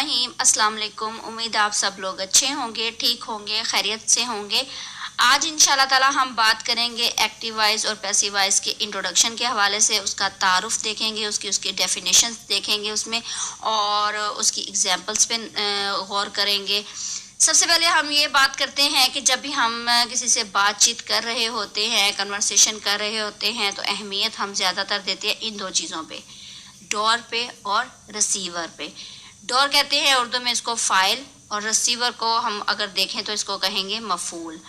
बिस्मिल्लाहिर्रहमानिर्रहीम। अस्सलाम वालेकुम। उम्मीद आप सब लोग अच्छे होंगे, ठीक होंगे, खैरियत से होंगे। आज इंशाल्लाह ताला हम बात करेंगे एक्टिव वॉइस और पैसिव वॉइस के इंट्रोडक्शन के हवाले से। उसका तारुफ देखेंगे, उसकी डेफिनेशन देखेंगे उसमें, और उसकी एग्जांपल्स पे गौर करेंगे। सबसे पहले हम ये बात करते हैं कि जब भी हम किसी से बातचीत कर रहे होते हैं, कन्वर्सेशन कर रहे होते हैं, तो अहमियत हम ज़्यादातर देते हैं इन दो चीज़ों पे, डोर पे और रिसीवर पे। डोर कहते हैं उर्दू में इसको फ़ाइल, और रिसीवर को हम अगर देखें तो इसको कहेंगे मफूल,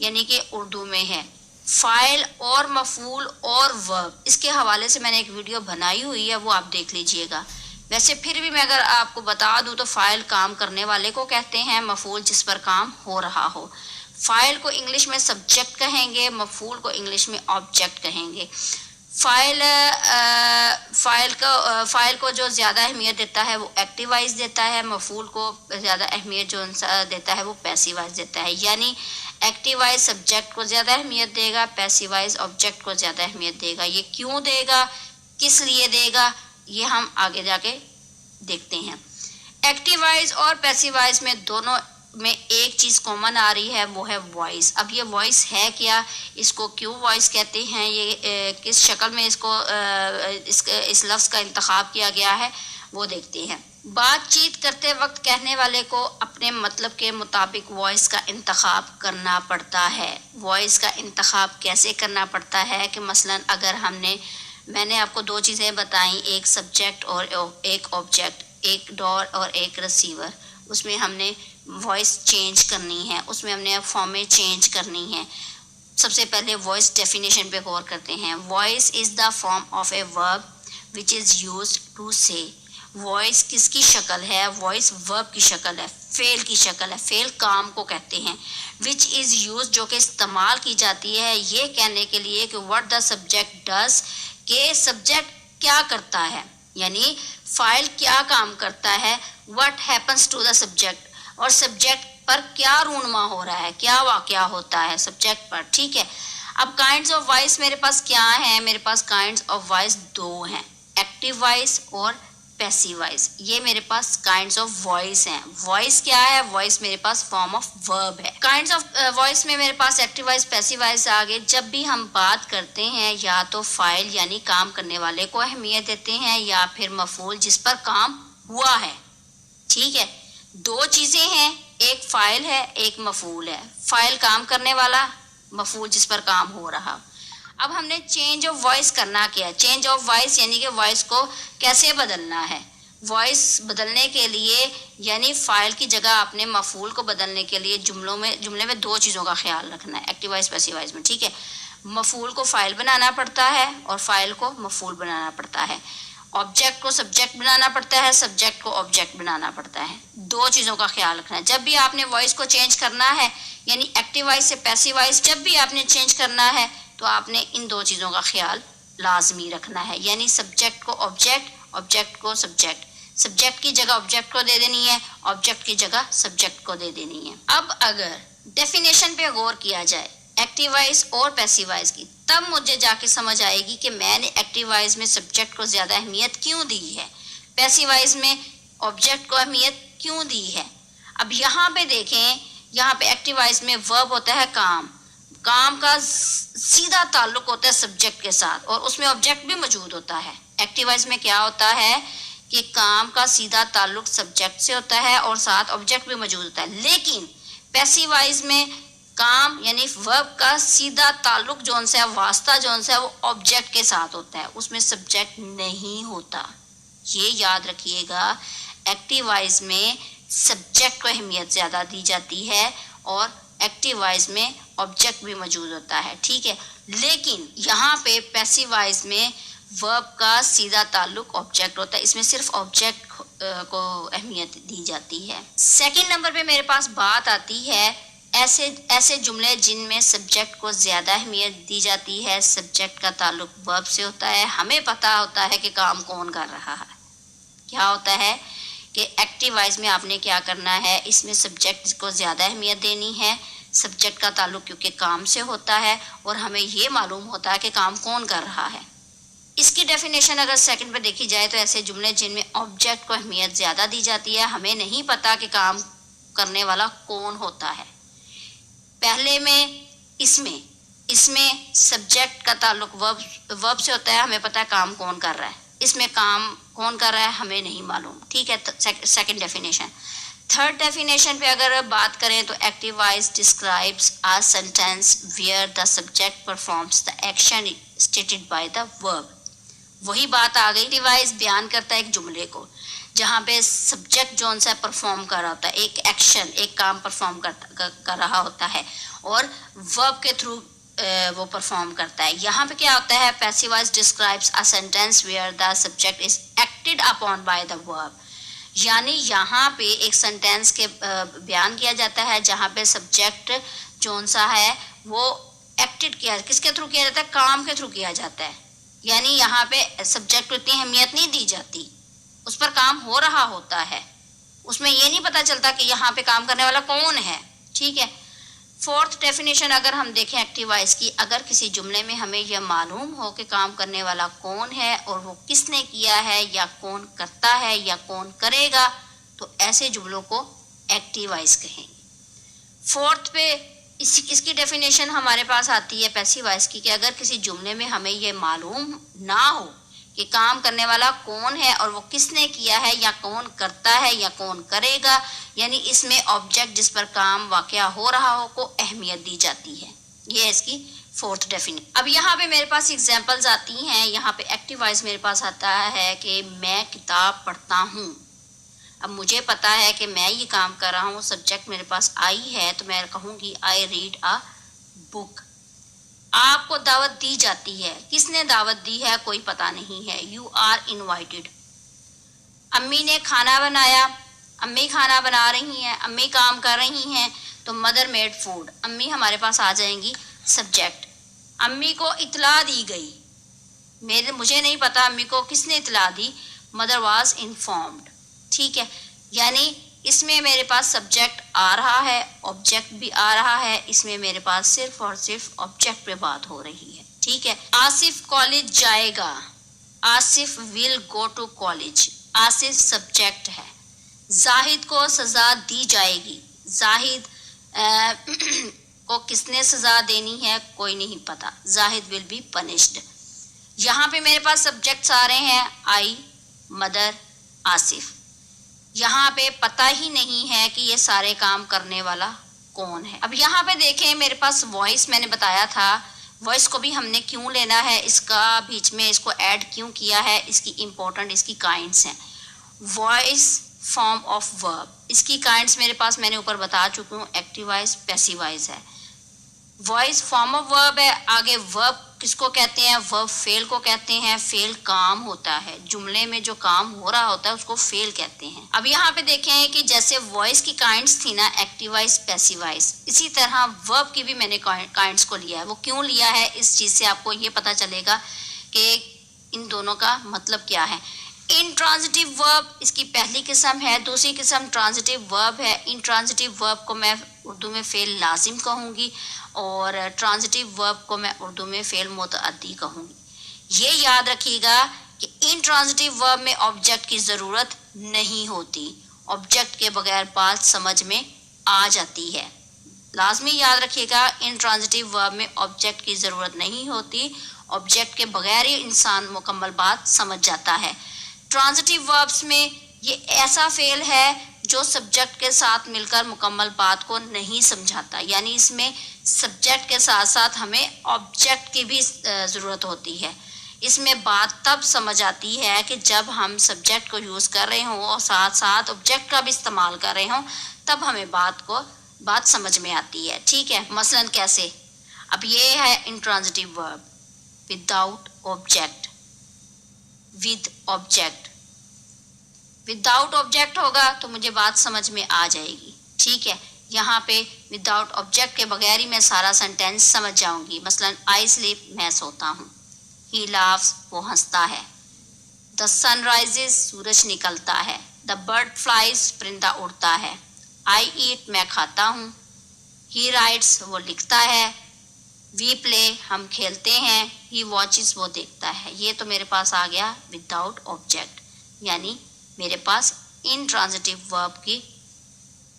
यानी कि उर्दू में है फ़ाइल और मफूल और वर्ब। इसके हवाले से मैंने एक वीडियो बनाई हुई है, वो आप देख लीजिएगा। वैसे फिर भी मैं अगर आपको बता दूं तो फ़ाइल काम करने वाले को कहते हैं, मफूल जिस पर काम हो रहा हो। फ़ाइल को इंग्लिश में सब्जेक्ट कहेंगे, मफूल को इंग्लिश में ऑब्जेक्ट कहेंगे। फ़ाइल को जो ज़्यादा अहमियत देता है वो एक्टिव वॉइस देता है, मफूल को ज़्यादा अहमियत जो देता है वो पैसिव वॉइस देता है। यानी एक्टिव वॉइस सब्जेक्ट को ज़्यादा अहमियत देगा, पैसिव वॉइस ऑब्जेक्ट को ज़्यादा अहमियत देगा। ये क्यों देगा, किस लिए देगा, ये हम आगे जाके देखते हैं। एक्टिव वॉइस और पैसिव वॉइस में दोनों में एक चीज़ कॉमन आ रही है, वो है वॉइस। अब ये वॉइस है क्या, इसको क्यों वॉइस कहते हैं, ये किस शक्ल में इसको इस लफ्ज़ का इंतखाब किया गया है, वो देखते हैं। बातचीत करते वक्त कहने वाले को अपने मतलब के मुताबिक वॉइस का इंतखाब करना पड़ता है। वॉइस का इंतखाब कैसे करना पड़ता है कि मसलन अगर मैंने आपको दो चीज़ें बताई, एक सब्जेक्ट और एक ऑब्जेक्ट, एक डोर और एक रिसीवर, उसमें हमने वॉइस चेंज करनी है, उसमें हमने फॉर्मेट चेंज करनी है। सबसे पहले वॉइस डेफिनेशन पे गौर करते हैं। Voice is the form of a verb which is used to say. Voice किसकी शक्ल है, वॉइस वर्ब की शक्ल है, फेल की शक्ल है। फेल काम को कहते हैं। विच इज़ यूज जो कि इस्तेमाल की जाती है ये कहने के लिए कि व्हाट द सब्जेक्ट डज, के सब्जेक्ट क्या करता है, यानी फाइल क्या काम करता है। What happens to the subject, और सब्जेक्ट पर क्या रूनमा हो रहा है, क्या वाकया होता है सब्जेक्ट पर। ठीक है। अब काइंड्स ऑफ वॉइस मेरे पास क्या है, मेरे पास काइंड्स ऑफ वॉइस दो हैं, एक्टिव वॉइस और पैसिव वॉइस। ये मेरे पास काइंड्स ऑफ वॉइस हैं। वॉइस क्या है, वॉइस मेरे पास फॉर्म ऑफ वर्ब है। काइंड्स ऑफ वॉइस में मेरे पास एक्टिव वॉइस, पैसिव वॉइस आ गए। जब भी हम बात करते हैं या तो फाइल यानी काम करने वाले को अहमियत देते हैं, या फिर मफूल जिस पर काम हुआ है। ठीक है, दो चीज़ें हैं, एक फाइल है, एक मफूल है। फाइल काम करने वाला, मफूल जिस पर काम हो रहा। अब हमने चेंज ऑफ वॉइस करना क्या है। चेंज ऑफ वॉइस यानी कि वॉइस को कैसे बदलना है। वॉइस बदलने के लिए यानी फाइल की जगह अपने मफूल को बदलने के लिए जुमले में दो चीज़ों का ख्याल रखना है, एक्टिव वॉइस पैसिव वॉइस में। ठीक है, मफूल को फाइल बनाना पड़ता है और फाइल को मफूल बनाना पड़ता है। ऑब्जेक्ट को सब्जेक्ट बनाना पड़ता है, सब्जेक्ट को ऑब्जेक्ट बनाना पड़ता है। दो चीज़ों का ख्याल रखना है। जब भी आपने वॉइस को चेंज करना है, यानी एक्टिव वॉइस से पैसिव वॉइस जब भी आपने चेंज करना है, तो आपने इन दो चीज़ों का ख्याल लाजमी रखना है। यानी सब्जेक्ट को ऑब्जेक्ट, ऑब्जेक्ट को सब्जेक्ट, सब्जेक्ट की जगह ऑब्जेक्ट को दे देनी है, ऑब्जेक्ट की जगह सब्जेक्ट को दे देनी है। अब अगर डेफिनेशन पे गौर किया जाए एक्टिव वॉइस और पैसिव वॉइस की, तब मुझे जाके समझ आएगी कि मैंने एक्टिव वॉइस में सब्जेक्ट को ज़्यादा अहमियत क्यों दी है, पैसिव वॉइस में ऑब्जेक्ट को अहमियत क्यों दी है। अब यहाँ पे देखें, यहाँ पे एक्टिव वॉइस में वर्ब होता है काम, काम का सीधा ताल्लुक होता है सब्जेक्ट के साथ, और उसमें ऑब्जेक्ट भी मौजूद होता है। एक्टिव वॉइस में क्या होता है कि काम का सीधा ताल्लुक सब्जेक्ट से होता है और साथ ऑब्जेक्ट भी मौजूद होता है। लेकिन पैसिव वॉइस में काम यानी वर्ब का सीधा ताल्लुक जोन से, वास्ता जोन से, वो ऑब्जेक्ट के साथ होता है, उसमें सब्जेक्ट नहीं होता। ये याद रखिएगा, एक्टिव वॉइस में सब्जेक्ट को अहमियत ज़्यादा दी जाती है और एक्टिव वॉइस में ऑब्जेक्ट भी मौजूद होता है। ठीक है, लेकिन यहाँ पे पैसिव वॉइस में वर्ब का सीधा ताल्लुक ऑब्जेक्ट होता है, इसमें सिर्फ ऑब्जेक्ट को अहमियत दी जाती है। सेकंड नंबर पे मेरे पास बात आती है ऐसे जुमले जिनमें सब्जेक्ट को ज़्यादा अहमियत दी जाती है, सब्जेक्ट का ताल्लुक वर्ब से होता है। हमें पता होता है कि काम कौन कर रहा है। क्या होता है कि एक्टिव वॉइस में आपने क्या करना है, इसमें सब्जेक्ट को ज़्यादा अहमियत देनी है, सब्जेक्ट का ताल्लुक क्योंकि काम से होता है और हमें ये मालूम होता है कि काम कौन कर रहा है। इसकी डेफिनेशन अगर सेकंड पे देखी जाए तो ऐसे जुमले जिनमें ऑब्जेक्ट को अहमियत ज़्यादा दी जाती है, हमें नहीं पता कि काम करने वाला कौन होता है। पहले में इसमें इसमें सब्जेक्ट का ताल्लुक वर्ब से होता है, हमें पता है काम कौन कर रहा है। इसमें काम कौन कर रहा है हमें नहीं मालूम, ठीक है। Second definition. थर्ड डेफिनेशन पे अगर बात करें तो active voice describes a sentence where the subject performs the action stated by the verb. वही बात आ गई, एक्टिव वॉइस बयान करता है एक जुमले को जहाँ पे सब्जेक्ट जो सा परफॉर्म कर रहा होता है, एक एक्शन, एक काम परफॉर्म कर रहा होता है और वर्ब के थ्रू वो परफॉर्म करता है। यहाँ पे क्या होता है, passive voice describes a sentence where the subject is acted upon by the verb. यानी यहाँ पे एक सेंटेंस के बयान किया जाता है जहाँ पे सब्जेक्ट जो सा है वो एक्टेड किया, किसके थ्रू किया जाता है, काम के थ्रू किया जाता है। यानी यहाँ पे सब्जेक्ट को इतनी अहमियत नहीं दी जाती, उस पर काम हो रहा होता है, उसमें ये नहीं पता चलता कि यहाँ पे काम करने वाला कौन है, ठीक है। फोर्थ डेफिनेशन अगर हम देखें एक्टिव वॉइस की, अगर किसी जुमले में हमें यह मालूम हो कि काम करने वाला कौन है और वो किसने किया है या कौन करता है या कौन करेगा, तो ऐसे जुमलों को एक्टिव वॉइस कहेंगे। फोर्थ पे इसकी डेफिनेशन हमारे पास आती है पैसिव वॉइस की, कि अगर किसी जुमले में हमें ये मालूम ना हो कि काम करने वाला कौन है और वो किसने किया है या कौन करता है या कौन करेगा, यानी इसमें ऑब्जेक्ट जिस पर काम वाकया हो रहा हो को अहमियत दी जाती है। ये है इसकी फोर्थ डेफिनेशन। अब यहाँ पे मेरे पास एग्जांपल्स आती हैं। यहाँ पे एक्टिव वॉइस मेरे पास आता है कि मैं किताब पढ़ता हूँ। अब मुझे पता है कि मैं ये काम कर रहा हूँ, सब्जेक्ट मेरे पास आई है, तो मैं कहूँगी आई रीड अ बुक। आपको दावत दी जाती है, किसने दावत दी है कोई पता नहीं है, यू आर इनवाइटेड। अम्मी ने खाना बनाया, अम्मी खाना बना रही हैं, अम्मी काम कर रही हैं, तो मदर मेड फूड, अम्मी हमारे पास आ जाएंगी सब्जेक्ट। अम्मी को इतला दी गई, मुझे नहीं पता अम्मी को किसने इतला दी, मदर वाज इन्फॉर्म्ड, ठीक है। यानी इसमें मेरे पास सब्जेक्ट आ रहा है, ऑब्जेक्ट भी आ रहा है, इसमें मेरे पास सिर्फ और सिर्फ ऑब्जेक्ट पे बात हो रही है, ठीक है। आसिफ कॉलेज जाएगा, Asif will go to college, Asif subject है। जाहिद को सजा दी जाएगी, जाहिद को किसने सजा देनी है कोई नहीं पता, जाहिद विल बी पनिश्ड। यहाँ पे मेरे पास सब्जेक्ट्स आ रहे हैं आई, मदर, आसिफ। यहाँ पे पता ही नहीं है कि ये सारे काम करने वाला कौन है। अब यहाँ पे देखें मेरे पास वॉइस, मैंने बताया था वॉइस को भी हमने क्यों लेना है, इसका बीच में इसको ऐड क्यों किया है, इसकी इम्पोर्टेंट इसकी काइंड्स हैं। वॉइस फॉर्म ऑफ वर्ब, इसकी काइंड्स मेरे पास मैंने ऊपर बता चुकी हूँ, एक्टिव वॉइस, पैसिव वॉइस है। वॉइस फॉर्म ऑफ वर्ब है, आगे वर्ब किसको कहते हैं, वर्ब फेल को कहते हैं। फेल काम होता है, जुमले में जो काम हो रहा होता है उसको फेल कहते हैं। अब यहाँ पे देखें कि जैसे वॉइस की काइंड्स थी ना, एक्टिव वॉइस, पैसिव वॉइस, इसी तरह वर्ब की भी मैंने काइंड्स को लिया है। वो क्यों लिया है, इस चीज से आपको ये पता चलेगा कि इन दोनों का मतलब क्या है। इंट्रांजिटिव वर्ब इसकी पहली किस्म है, दूसरी किस्म ट्रांजिटिव वर्ब है। इंट्रांजिटिव वर्ब को मैं उर्दू में फेल लाजिम कहूँगी और ट्रांजिटिव वर्ब को मैं उर्दू में फेल मुतअद्दी कहूँगी। ये याद रखिएगा कि इंट्रांजिटिव वर्ब में ऑब्जेक्ट की ज़रूरत नहीं होती, ऑब्जेक्ट के बगैर बात समझ में आ जाती है। लाजमी याद रखिएगा, इंट्रांजिटिव वर्ब में ऑब्जेक्ट की ज़रूरत नहीं होती, ऑब्जेक्ट के बगैर ही इंसान मुकम्मल बात समझ जाता है। ट्रांजिटिव वर्ब्स में ये ऐसा फेल है जो सब्जेक्ट के साथ मिलकर मुकम्मल बात को नहीं समझाता, यानी इसमें सब्जेक्ट के साथ साथ हमें ऑब्जेक्ट की भी ज़रूरत होती है। इसमें बात तब समझ आती है कि जब हम सब्जेक्ट को यूज़ कर रहे हों और साथ साथ ऑब्जेक्ट का भी इस्तेमाल कर रहे हों, तब हमें बात समझ में आती है, ठीक है। मसलन कैसे, अब ये है intransitive verb, without object, with object. Without object होगा तो मुझे बात समझ में आ जाएगी, ठीक है। यहाँ पे विदाउट ऑब्जेक्ट के बगैर ही मैं सारा सेंटेंस समझ जाऊंगी। मसलन आई स्लीप, मैं सोता हूँ। ही लाफ्स, वो हंसता है। द सन राइजेस, सूरज निकलता है। द बर्ड फ्लाइज, परिंदा उड़ता है। आई ईट, मैं खाता हूँ। ही राइट्स, वो लिखता है। वी प्ले हम खेलते हैं, ही वॉचेस वो देखता है। ये तो मेरे पास आ गया विदाउट ऑब्जेक्ट, यानी मेरे पास इनट्रांजिटिव वर्ब की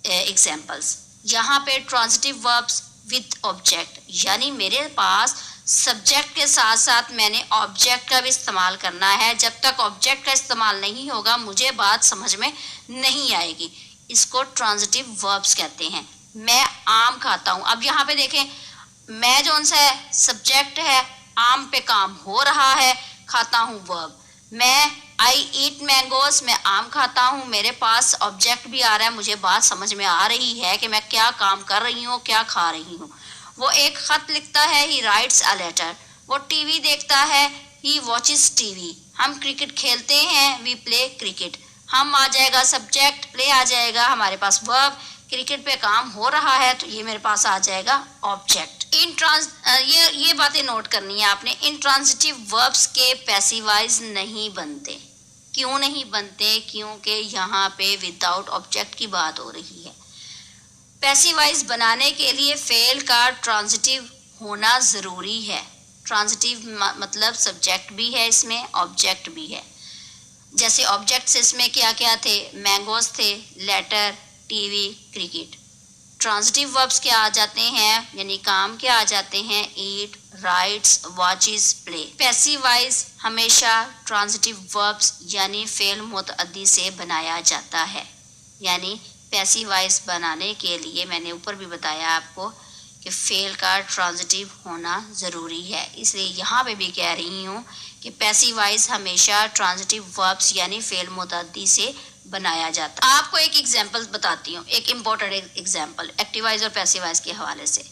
एग्जांपल्स। यहाँ पे ट्रांजिटिव वर्ब्स विद ऑब्जेक्ट, यानी मेरे पास सब्जेक्ट के साथ साथ मैंने ऑब्जेक्ट का भी इस्तेमाल करना है। जब तक ऑब्जेक्ट का इस्तेमाल नहीं होगा मुझे बात समझ में नहीं आएगी। इसको ट्रांजिटिव वर्ब्स कहते हैं। मैं आम खाता हूँ, अब यहाँ पे देखें मैं जो सा है सब्जेक्ट है, आम पे काम हो रहा है, खाता हूँ वर्ब। मैं आई ईट मैंगोस, मैं आम खाता हूँ, मेरे पास ऑब्जेक्ट भी आ रहा है, मुझे बात समझ में आ रही है कि मैं क्या काम कर रही हूँ, क्या खा रही हूँ। वो एक खत लिखता है, ही राइट्स अ लेटर। वो टीवी देखता है, ही वॉचेस टीवी। हम क्रिकेट खेलते हैं, वी प्ले क्रिकेट। हम आ जाएगा सब्जेक्ट, प्ले आ जाएगा हमारे पास वर्ब, क्रिकेट पे काम हो रहा है तो ये मेरे पास आ जाएगा ऑब्जेक्ट। ये बातें नोट करनी है आपने। इंट्रांजिटिव वर्ब्स के पैसिवाइज नहीं बनते। क्यों नहीं बनते? क्योंकि यहाँ पे विदाउट ऑब्जेक्ट की बात हो रही है। पैसिवाइज बनाने के लिए फेल का ट्रांजिटिव होना ज़रूरी है। ट्रांजिटिव मतलब सब्जेक्ट भी है इसमें, ऑब्जेक्ट भी है। जैसे ऑब्जेक्ट्स इसमें क्या क्या थे? मैंगोज थे, letter, TV, cricket. Transitive verbs क्या आ जाते हैं, यानी काम क्या आ जाते हैं? ईट, राइट्स, वॉचेस, प्ले। पैसिवाइज हमेशा ट्रांजिटिव वर्ब्स यानी फेल मुतअद्दी से बनाया जाता है। यानी पैसिवाइज बनाने के लिए मैंने ऊपर भी बताया आपको कि फेल का ट्रांजिटिव होना ज़रूरी है। इसलिए यहाँ पे भी कह रही हूँ कि पैसिवाइज हमेशा ट्रांजिटिव वर्ब्स यानी फेल मुतअद्दी से बनाया जाता है। आपको एक एग्जांपल बताती हूँ, एक इम्पोर्टेंट एग्जांपल एक्टिवाइज और पैसिवाइज के हवाले से।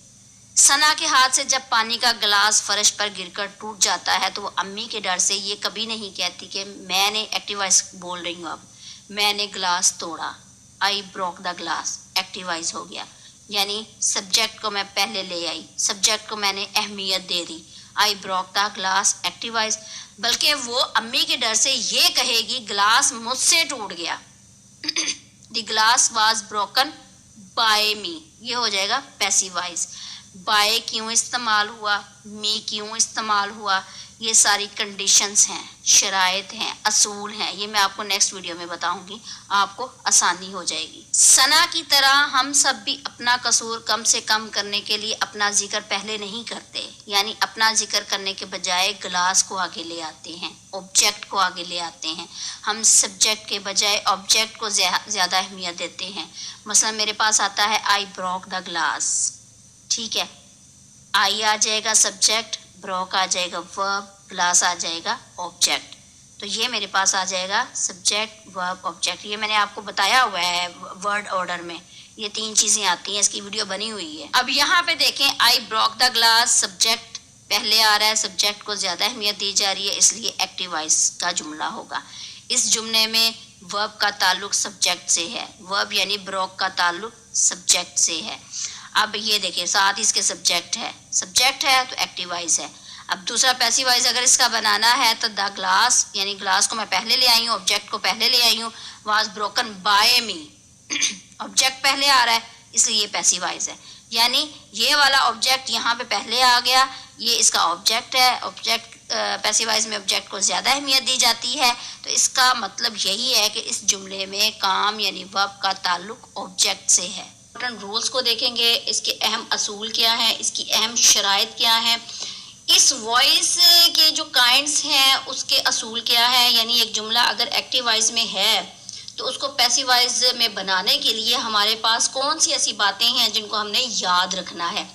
सना के हाथ से जब पानी का गिलास फर्श पर गिरकर टूट जाता है तो वो अम्मी के डर से ये कभी नहीं कहती कि मैंने, एक्टिवाइज बोल रही हूँ अब, मैंने गिलास तोड़ा, आई ब्रोक द ग्लास, एक्टिवाइज हो गया। यानी सब्जेक्ट को मैं पहले ले आई, सब्जेक्ट को मैंने अहमियत दे दी, I broke the glass, active voice. बल्कि वो अम्मी के डर से ये कहेगी गिलास मुझसे टूट गया, the glass was broken by me, ये हो जाएगा पैसिवाइज। बाय क्यों इस्तेमाल हुआ, मी क्यों इस्तेमाल हुआ, ये सारी कंडीशंस हैं, शराइत हैं, असूल हैं। ये मैं आपको नेक्स्ट वीडियो में बताऊंगी, आपको आसानी हो जाएगी। सना की तरह हम सब भी अपना कसूर कम से कम करने के लिए अपना जिक्र पहले नहीं करते, यानी अपना जिक्र करने के बजाय गिलास को आगे ले आते हैं, ऑब्जेक्ट को आगे ले आते हैं। हम सब्जेक्ट के बजाय ऑब्जेक्ट को ज़्यादा अहमियत देते हैं। मसलन मेरे पास आता है आई ब्रोक द ग्लास, ठीक है, आई आ जाएगा सब्जेक्ट, ब्रोक आ जाएगा वर्ब, ग्लास आ जाएगा ऑब्जेक्ट। तो ये मेरे पास आ जाएगा सब्जेक्ट, वर्ब, ऑब्जेक्ट। ये मैंने आपको बताया हुआ है वर्ड ऑर्डर में, ये 3 चीज़ें आती हैं, इसकी वीडियो बनी हुई है। अब यहाँ पे देखें, आई ब्रोक द ग्लास, सब्जेक्ट पहले आ रहा है, सब्जेक्ट को ज़्यादा अहमियत दी जा रही है, इसलिए एक्टिवाइज का जुमला होगा। इस जुमले में वर्ब का ताल्लुक सब्जेक्ट से है, वर्ब यानी ब्रोक का ताल्लुक सब्जेक्ट से है। अब ये देखिए साथ ही इसके सब्जेक्ट है तो एक्टिवाइज है। अब दूसरा पैसिवाइज अगर इसका बनाना है तो द ग्लास, यानी ग्लास को मैं पहले ले आई हूँ, ऑब्जेक्ट को पहले ले आई हूँ, was broken by me, object पहले आ रहा है इसलिए ये पैसिवाइज है। यानी ये वाला ऑब्जेक्ट यहाँ पे पहले आ गया, ये इसका ऑब्जेक्ट है। ऑब्जेक्ट पैसिवाइज में ऑब्जेक्ट को ज़्यादा अहमियत दी जाती है, तो इसका मतलब यही है कि इस जुमले में काम यानी वर्ब का ताल्लुक ऑब्जेक्ट से है। रूल्स को देखेंगे, इसके अहम असूल क्या है, इसकी अहम शराइत क्या है, इस वॉइस के जो काइंड्स हैं उसके असूल क्या है। यानी एक जुमला अगर एक्टिवाइज में है तो उसको पैसिवाइज में बनाने के लिए हमारे पास कौन सी ऐसी बातें हैं जिनको हमने याद रखना है।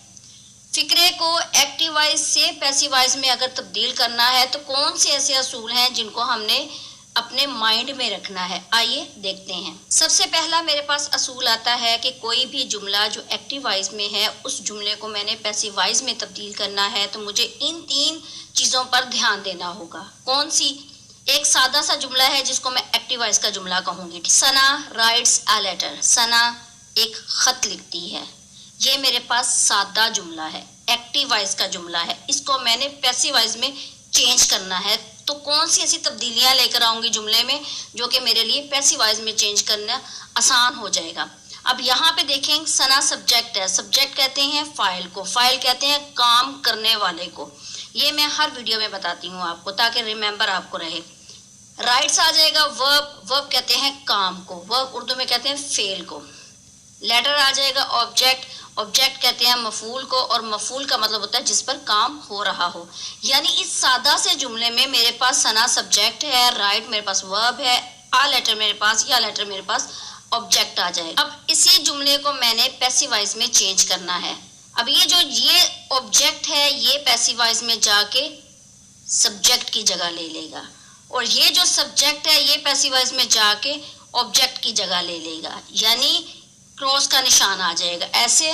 फिक्रे को एक्टिवाइज से पैसिवाइज में अगर तब्दील करना है तो कौन से ऐसे असूल हैं जिनको हमने अपने माइंड में रखना है, आइए देखते हैं। सबसे पहला मेरे पास असूल आता है कि कोई भी जुमला जो एक्टिवाइज में है उस जुमले को मैंने पैसिवाइज में तब्दील करना है तो मुझे इन 3 चीज़ों पर ध्यान देना होगा। कौन सी? एक सादा सा जुमला है जिसको मैं एक्टिवाइज का जुमला कहूँगी। सना राइट्स अ लेटर, सना एक खत लिखती है, ये मेरे पास सादा जुमला है, एक्टिवाइज का जुमला है, इसको मैंने पैसिवाइज में चेंज करना है। तो कौन सी ऐसी तब्दीलियां लेकर आऊंगी जुमले में जो कि मेरे लिए पैसिवाइज में चेंज करना आसान हो जाएगा। अब यहाँ पे देखें सना सब्जेक्ट है, सब्जेक्ट कहते हैं फाइल को, फाइल कहते हैं काम करने वाले को। ये मैं हर वीडियो में बताती हूँ आपको ताकि रिमेंबर आपको रहे। राइट्स आ जाएगा वर्ब, वर्ब कहते हैं काम को, वर्ब उर्दू में कहते हैं फेल को। लेटर आ जाएगा ऑब्जेक्ट, ऑब्जेक्ट कहते हैं मफूल को, और मफूल का मतलब होता है जिस पर काम हो रहा हो। यानी इस सादा से जुमले में मेरे पास सना सब्जेक्ट है, राइट मेरे पास वर्ब है, आ लेटर मेरे पास, या लेटर मेरे पास ऑब्जेक्ट आ जाएगा। अब इसी जुमले को मैंने पैसिव वॉइस में चेंज करना है। अब ये ऑब्जेक्ट है ये पैसिव वॉइस में जाके सब्जेक्ट की जगह ले लेगा, और ये जो सब्जेक्ट है ये पैसिव वॉइस में जाके ऑब्जेक्ट की जगह ले लेगा। यानी क्रॉस का निशान आ जाएगा ऐसे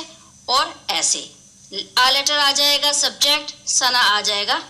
और ऐसे। आ लेटर आ जाएगा सब्जेक्ट, सना आ जाएगा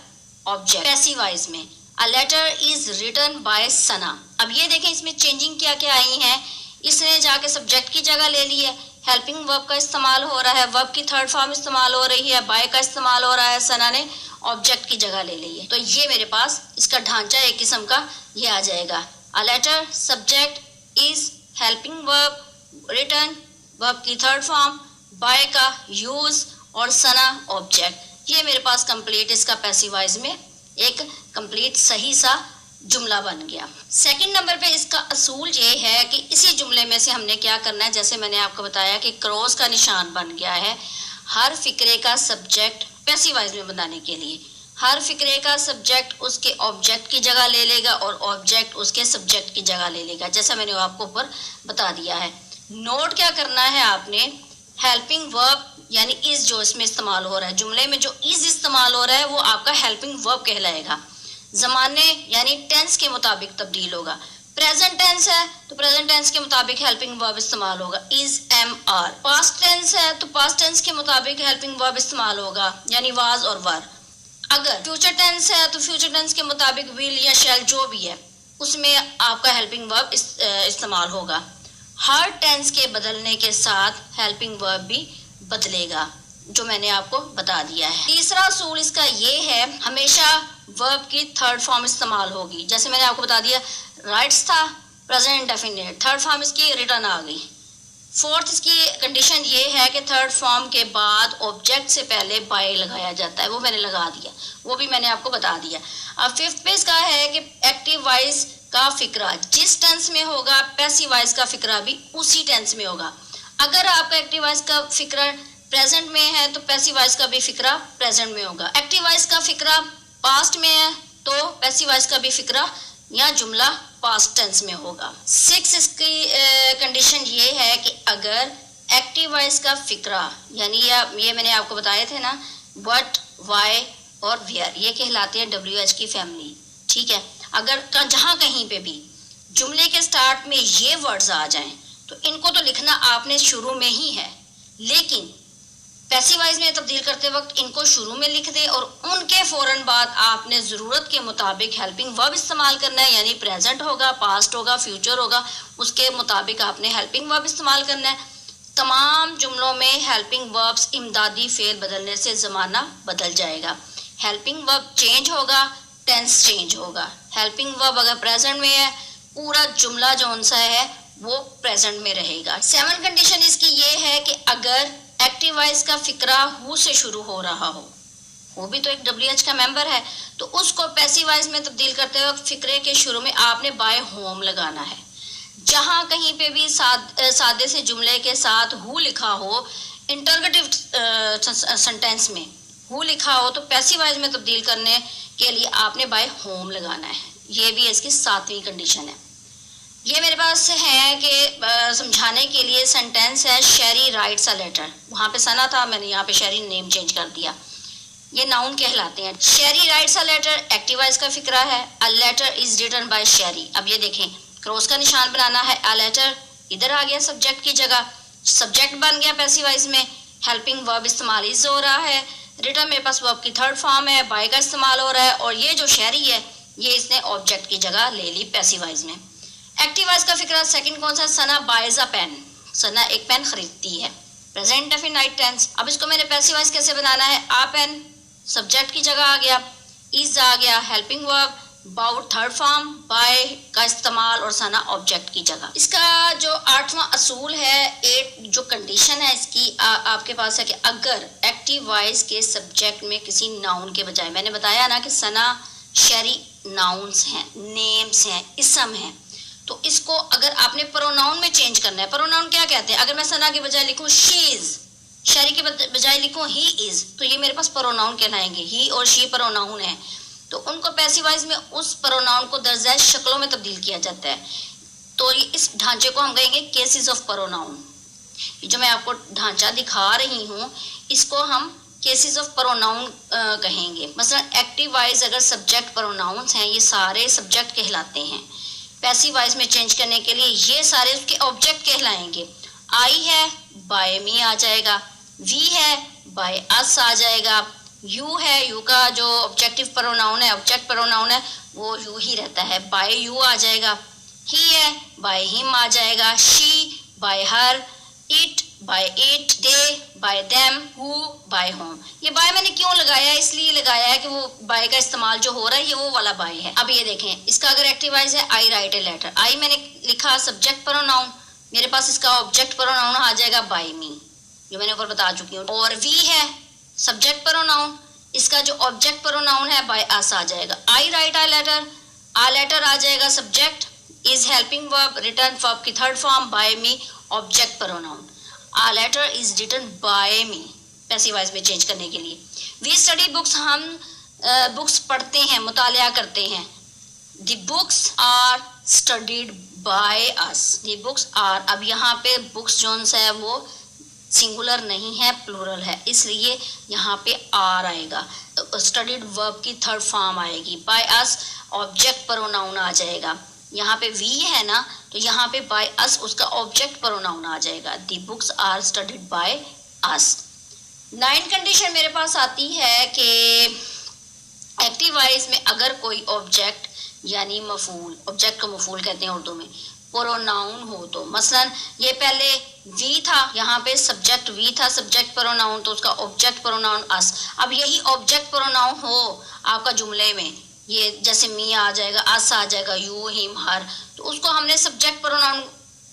ऑब्जेक्ट पैसिव वॉइस में। A letter is written by Sana. अब ये देखें इसमें चेंजिंग क्या क्या आई है। इसने जाके सब्जेक्ट की जगह ले ली है, हेल्पिंग वर्ब का इस्तेमाल हो रहा है, वर्ब की थर्ड फॉर्म इस्तेमाल हो रही है, बाय का इस्तेमाल हो रहा है, सना ने ऑब्जेक्ट की जगह ले ली है। तो ये मेरे पास इसका ढांचा एक किस्म का ये आ जाएगा। A letter subject is helping verb written, verb की थर्ड फॉर्म, बाय का यूज और सना ऑब्जेक्ट। ये मेरे पास कंप्लीट इसका पैसिव वॉइस में एक कंप्लीट सही सा जुमला बन गया। सेकंड नंबर पे इसका असूल ये है कि इसी जुमले में से हमने क्या करना है, जैसे मैंने आपको बताया कि क्रॉस का निशान बन गया है हर फिक्रे का सब्जेक्ट पैसिव वॉइस में बनाने के लिए। हर फिक्रे का सब्जेक्ट उसके ऑब्जेक्ट की जगह ले लेगा और ऑब्जेक्ट उसके सब्जेक्ट की जगह ले लेगा, जैसा मैंने आपको ऊपर बता दिया है। नोट क्या करना है आपने, हेल्पिंग वर्ब यानी इज जो इसमें इस्तेमाल हो रहा है, जुमले में जो इज इस्तेमाल हो रहा है वो आपका हेल्पिंग वर्ब कहलाएगा। जमाने यानी टेंस के मुताबिक तब्दील होगा। प्रेजेंट टेंस है तो प्रेजेंट टेंस के मुताबिक हेल्पिंग वर्ब इस्तेमाल होगा, is am are. Past tense है तो पास्ट टेंस के मुताबिक हेल्पिंग वर्ब इस्तेमाल होगा, यानी वाज और वर। अगर फ्यूचर टेंस है तो फ्यूचर टेंस के मुताबिक विल या शैल जो भी है उसमें आपका हेल्पिंग वर्ब इस्तेमाल होगा। हर टेंस के बदलने के साथ हेल्पिंग वर्ब भी बदलेगा, जो मैंने आपको बता दिया है। तीसरा असूल इसका ये है, हमेशा वर्ब की थर्ड फॉर्म इस्तेमाल होगी। जैसे मैंने आपको बता दिया राइट्स था प्रेजेंट इंडेफिनिट, थर्ड फॉर्म इसकी रिटर्न आ गई। फोर्थ इसकी कंडीशन ये है कि थर्ड फॉर्म के बाद ऑब्जेक्ट से पहले बाय लगाया जाता है, वो मैंने लगा दिया, वो भी मैंने आपको बता दिया। अब फिफ्थ पे इसका है कि एक्टिव वॉइस का फिक्रा जिस टेंस में होगा पैसिव वॉइस का फिक्रा भी उसी टेंस में होगा। अगर आपका एक्टिव वॉइस का फिक्रा प्रेजेंट में है तो पैसिव वॉइस का भी फिक्रा प्रेजेंट में होगा। एक्टिव वॉइस का फिक्रा पास्ट में है तो पैसिव वॉइस का भी फिक्रा या जुमला पास्ट टेंस में होगा। सिक्स इसकी कंडीशन ये है कि अगर एक्टिव वॉइस का फिक्रा यानी ये मैंने आपको बताए थे ना, व्हाट, व्हाई और वेयर, ये कहलाते हैं WH की फैमिली। ठीक है, अगर जहाँ कहीं पे भी जुमले के स्टार्ट में ये वर्ड्स आ जाएं तो इनको तो लिखना आपने शुरू में ही है, लेकिन पैसिव वॉइस में तब्दील करते वक्त इनको शुरू में लिख दे और उनके फौरन बाद आपने ज़रूरत के मुताबिक हेल्पिंग वर्ब इस्तेमाल करना है, यानी प्रेजेंट होगा, पास्ट होगा, फ्यूचर होगा, उसके मुताबिक आपने हेल्पिंग वर्ब इस्तेमाल करना है। तमाम जुमलों में हेल्पिंग वर्ब्स इमदादी फेल बदलने से ज़माना बदल जाएगा। हेल्पिंग वर्ब चेंज होगा, टेंस चेंज होगा। हेल्पिंग वर्ब अगर प्रेजेंट में है पूरा जुमला जो सा है वो प्रेजेंट में रहेगा। सेवन कंडीशन इसकी ये है कि अगर एक्टिव वॉइस का फिक्रा हु से शुरू हो रहा हो, वो भी तो एक WH का मेंबर है, तो उसको पैसिव वॉइस में तब्दील करते वक्त फिक्रे के शुरू में आपने बाय होम लगाना है। जहां कहीं पे भी सादे से जुमले के साथ हु लिखा हो, इंटरगेटिव सेंटेंस में हु लिखा हो, तो पैसिव वॉइस में तब्दील करने के लिए आपने बाय होम लगाना है। ये भी इसकी सातवीं कंडीशन है। ये मेरे पास है कि समझाने के लिए सेंटेंस है शेरी राइट्स अ लेटर, वहाँ पे सना था, मैंने यहाँ पे शेरी नेम चेंज कर दिया। ये नाउन कहलाते हैं। Sheri writes a letter active voice का फिक्रा है, a letter is written by Sheri. अब ये देखें क्रॉस का निशान बनाना है, अ लेटर इधर आ गया सब्जेक्ट की जगह, सब्जेक्ट बन गया पैसिव वॉइस में, हेल्पिंग वर्ब इस्तेमाल इज हो रहा है, रिटन मेरे पास वर्ब की थर्ड फॉर्म है, बाय का इस्तेमाल हो रहा है, और ये जो शेरी है ये इसने ऑब्जेक्ट की जगह ले ली पैसिव वॉइस में। एक्टिव वॉइस का फिक्रा सेकंड कौन सा, सना बायज अ पेन, सना एक पेन खरीदती है, प्रेजेंट इंडेफिनिट टेंस। अब इसको मैंने पैसिव वॉइस कैसे बनाना है, आ पेन सब्जेक्ट की जगह आ गया, इज आ गया helping verb, about third form, by का इस्तेमाल और सना ऑब्जेक्ट की जगह। इसका जो 8वां असूल है, 8 जो कंडीशन है इसकी आपके पास है कि अगर एक्टिव वॉइस के सब्जेक्ट में किसी नाउन के बजाय, मैंने बताया ना कि सना शरी नाउन्स हैं, नेम्स हैं, इसम हैं, तो इसको अगर आपने प्रोनाउन में चेंज करना है, प्रोनाउन क्या कहते हैं, अगर मैं सना के बजाय लिखूं शी इज, शरी के बजाय लिखूं ही इज, तो ये मेरे पास प्रोनाउन कहलाएंगे। ही और शी प्रोनाउन है, तो उनको पैसिव वॉइस में उस प्रोनाउन को दर्जा शक्लों में तब्दील किया जाता है। तो इस ढांचे को हम कहेंगे केसेस ऑफ प्रोनाउन। जो मैं आपको ढांचा दिखा रही हूँ इसको हम केसेस ऑफ प्रोनाउन कहेंगे। मसलन एक्टिव वॉइस अगर सब्जेक्ट प्रोनाउंस हैं, ये सारे सब्जेक्ट कहलाते हैं। पैसिव वॉइस में चेंज करने के लिए ये सारे उसके ऑब्जेक्ट कहलाएंगे। आई है, बाय मी आ जाएगा, वी है, बाय अस आ जाएगा, यू है, यू का जो ऑब्जेक्टिव प्रोनाउन है, ऑब्जेक्ट प्रोनाउन है, वो यू ही रहता है, बाय यू आ जाएगा। ही है, बाय हिम आ जाएगा, she by her, it by it, they by them, who by whom. ये बाय मैंने क्यों लगाया है, इसलिए लगाया है कि वो बाय का इस्तेमाल जो हो रहा है ये वो वाला बाय है। अब ये देखें, इसका अगर एक्टिव वॉइस है आई राइट ए लेटर, आई मैंने लिखा सब्जेक्ट प्रोनाउन, मेरे पास इसका ऑब्जेक्ट प्रोनाउन आ जाएगा बाय मी, जो मैंने ऊपर बता चुकी हूँ। और वी है सब्जेक्ट प्रोनाउन, इसका जो ऑब्जेक्ट प्रोनाउन है बाय अस आ जाएगा। आई राइट आ लेटर आ जाएगा subject, is helping verb, written verb की third form, by me object pronoun. A letter is written by me, passive voice में चेंज करने के लिए। वी स्टडी बुक्स, हम बुक्स पढ़ते हैं, मुतालिया करते हैं। The books are studied by us, the books are, अब यहाँ पे बुक्स जोन्स है वो सिंगुलर नहीं है, प्लूरल है, इसलिए यहाँ पे आर आएगा। स्टडीड वर्ब की थर्ड फॉर्म आएगी, बाय अस ऑब्जेक्ट प्रोनाउन आ जाएगा। यहाँ पे वी है ना, तो यहाँ पे बाय अस उसका ऑब्जेक्ट प्रोनाउन आ जाएगा। The books are studied by us. 9 condition मेरे पास आती है कि एक्टिव वॉइस में अगर कोई ऑब्जेक्ट यानी मफूल, ऑब्जेक्ट को मफूल कहते हैं उर्दू में, प्रोनाउन हो तो। मसलन ये पहले वी था, यहाँ पे सब्जेक्ट वी था, सब्जेक्ट प्रोनाउन, तो उसका ऑब्जेक्ट प्रोनाउन अस। अब यही ऑब्जेक्ट प्रोनाउन हो आपका जुमले में, ये जैसे मी आ जाएगा, अस आ जाएगा, यू हिम हर, तो उसको हमने सब्जेक्ट प्रोनाउन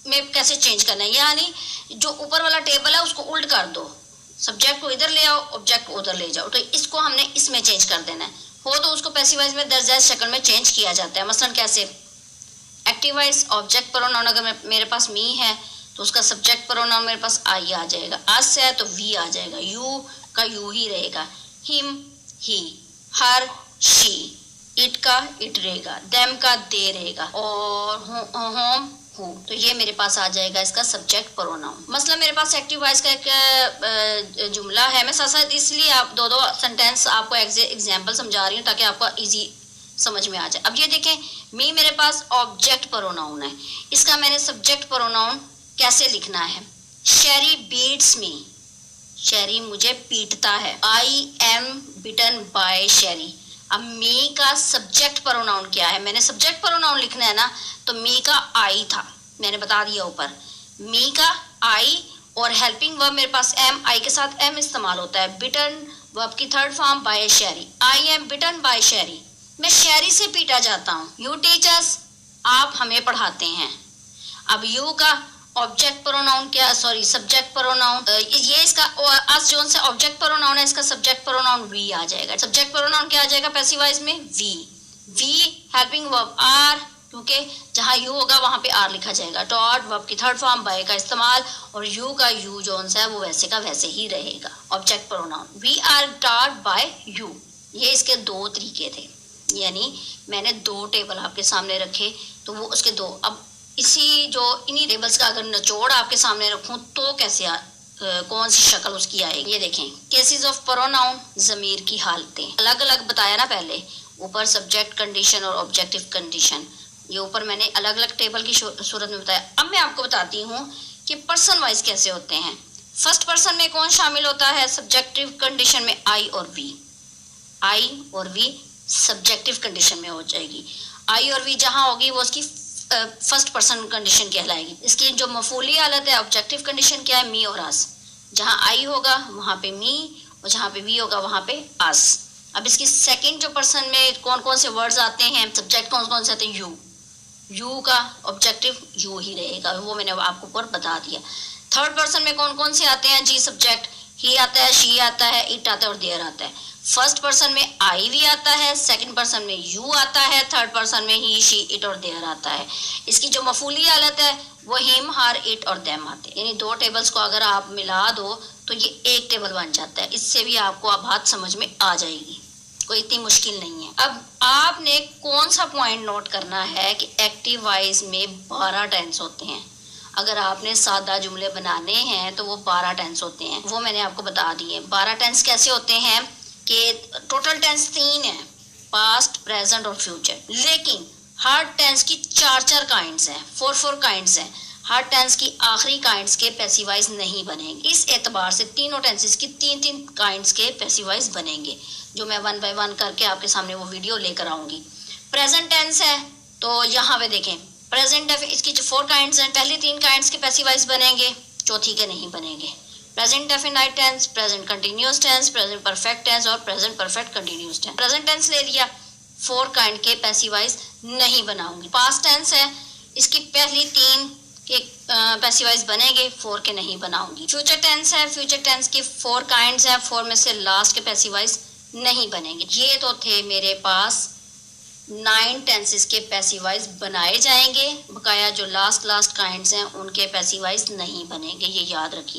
में कैसे चेंज करना है, यानी जो ऊपर वाला टेबल है उसको उल्ट कर दो, सब्जेक्ट को इधर ले आओ, ऑब्जेक्ट को उधर ले जाओ, तो इसको हमने इसमें चेंज कर देना है। हो तो उसको पैसिव वॉइस में दर्जा शक्ल में चेंज किया जाता है। मसलन कैसे, एक्टिव वॉइस ऑब्जेक्ट प्रोनाउन अगर मेरे पास मी है तो उसका सब्जेक्ट प्रोनाउन मेरे पास आई आ जाएगा, अस है तो वी आ जाएगा, यू का यू ही रहेगा, him he, her she, it का इट रहेगा, देम का दे रहेगा, और होम हु, तो ये मेरे पास आ जाएगा इसका सब्जेक्ट प्रोनाउन। मतलब मेरे पास एक्टिव वॉइस का एक जुमला है, मैं साथ साथ इसलिए आप दो सेंटेंस आपको एग्जाम्पल समझा रही हूँ ताकि आपको इजी समझ में आ जाए। अब ये देखें, मी मेरे पास ऑब्जेक्ट प्रोनाउन है, इसका मैंने सब्जेक्ट प्रोनाउन कैसे लिखना है। शेरी बीट्स मी, शेरी मुझे पीटता है। I am bitten bye Sheri. अब मी का सब्जेक्ट प्रोनाउन क्या है, मैंने सब्जेक्ट प्रोनाउन लिखना है ना, तो मी का आई था, मैंने बता दिया ऊपर, मी का आई, और हेल्पिंग वर्ब मेरे पास एम, आई के साथ एम इस्तेमाल होता है। बिटन वर्ब की third form bye Sheri, I am bitten bye शेरी, मैं शेरी से पीटा जाता हूँ। यू टीचर्स, आप हमें पढ़ाते हैं। अब यू का ऑब्जेक्ट प्रोनाउन क्या, सॉरी सब्जेक्ट प्रोनाउन, ये इसका अस जोन से ऑब्जेक्ट प्रोनाउन है, इसका सब्जेक्ट प्रोनाउन वी आ जाएगा। सब्जेक्ट प्रोनाउन क्या आ जाएगा पैसिव वॉइस में, we. We helping verb are, क्योंकि जहाँ यू होगा वहाँ पे आर लिखा जाएगा। डॉट वर्ब की थर्ड फॉर्म बाय का इस्तेमाल, और यू का यू जोन है वो वैसे का वैसे ही रहेगा, object pronoun. We are taught by you. ये इसके दो तरीके थे, यानी मैंने दो टेबल आपके सामने रखे तो वो उसके दो। अब इसी जो इन्हीं टेबल्स का अगर निचोड़ आपके सामने रखूं तो कैसे कौन सी शक्ल उसकी आएगी। ये देखें, केसेस ऑफ प्रोनाउन, ज़मीर की हालतें अलग अलग बताया ना पहले, ऊपर सब्जेक्ट कंडीशन और ऑब्जेक्टिव कंडीशन, ये ऊपर मैंने अलग अलग टेबल की सूरत में बताया। अब मैं आपको बताती हूँ कि पर्सन वाइज कैसे होते हैं। फर्स्ट पर्सन में कौन शामिल होता है, सब्जेक्टिव कंडीशन में आई और वी। आई और वी सब्जेक्टिव कंडीशन में हो जाएगी। आई और वी जहाँ होगी वो उसकी फर्स्ट पर्सन कंडीशन कहलाएगी। इसकी जो मफूली हालत है, ऑब्जेक्टिव कंडीशन क्या है, मी और अस। जहाँ आई होगा वहाँ पे मी, और जहाँ पे वी होगा वहाँ पे अस। अब इसकी सेकंड जो पर्सन में कौन कौन से वर्ड्स आते हैं, सब्जेक्ट कौन कौन से आते हैं, यू का ऑब्जेक्टिव यू ही रहेगा, वो मैंने आपको ऊपर बता दिया। थर्ड पर्सन में कौन कौन से आते हैं जी सब्जेक्ट, ही आता है, शी आता है, इट आता है और देयर आता है। फर्स्ट पर्सन में आई भी आता है, सेकंड पर्सन में यू आता है, थर्ड पर्सन में ही, शी, इट और देयर आता है। इसकी जो मफूली हालत है वो हिम, हर, इट और देम आते हैं। यानी दो टेबल्स को अगर आप मिला दो तो ये एक टेबल बन जाता है। इससे भी आपको अब बात समझ में आ जाएगी, कोई इतनी मुश्किल नहीं है। अब आपने कौन सा पॉइंट नोट करना है कि एक्टिव वॉइस में 12 टेंस होते हैं। अगर आपने सादा जुमले बनाने हैं तो वो 12 टेंस होते हैं, वो मैंने आपको बता दिए। 12 टेंस कैसे होते हैं कि टोटल टेंस 3 है, पास्ट, प्रेजेंट और फ्यूचर, लेकिन हर टेंस की 4 काइंड्स हैं, 4 काइंड्स हैं। हर टेंस की आखिरी काइंड्स के पैसिव वॉइस नहीं बनेंगे। इस एतबार से तीनों टेंसेस की 3 काइंड्स के पैसिव वॉइस बनेंगे, जो मैं 1 बाय 1 करके आपके सामने वो वीडियो लेकर आऊंगी। प्रेजेंट टेंस है तो यहाँ पे देखें, प्रेजेंट है, इसकी जो 4 काइंड्स हैं, पहली 3 काइंड्स के पैसिव वॉइस बनेंगे, चौथी के नहीं बनेंगे। Present definite tense, present continuous tense, present perfect tense और present perfect continuous tense. Present tense ले लिया, 4 काइंड के पैसिव वॉइस नहीं बनाऊंगी। पास्ट टेंस है, इसकी पहली 3 के पैसिव वॉइस बनेंगे, 4 के नहीं बनाऊंगी। फ्यूचर टेंस है, फ्यूचर टेंस की 4 काइंड्स है, 4 में से लास्ट के पैसिव वॉइस नहीं बनेंगे। ये तो थे मेरे पास 9 टेंसेस के पैसिव वॉइस बनाए जाएंगे, बकाया जो लास्ट काइंड्स हैं उनके पैसिव वॉइस नहीं बनेंगे, ये याद रखिए।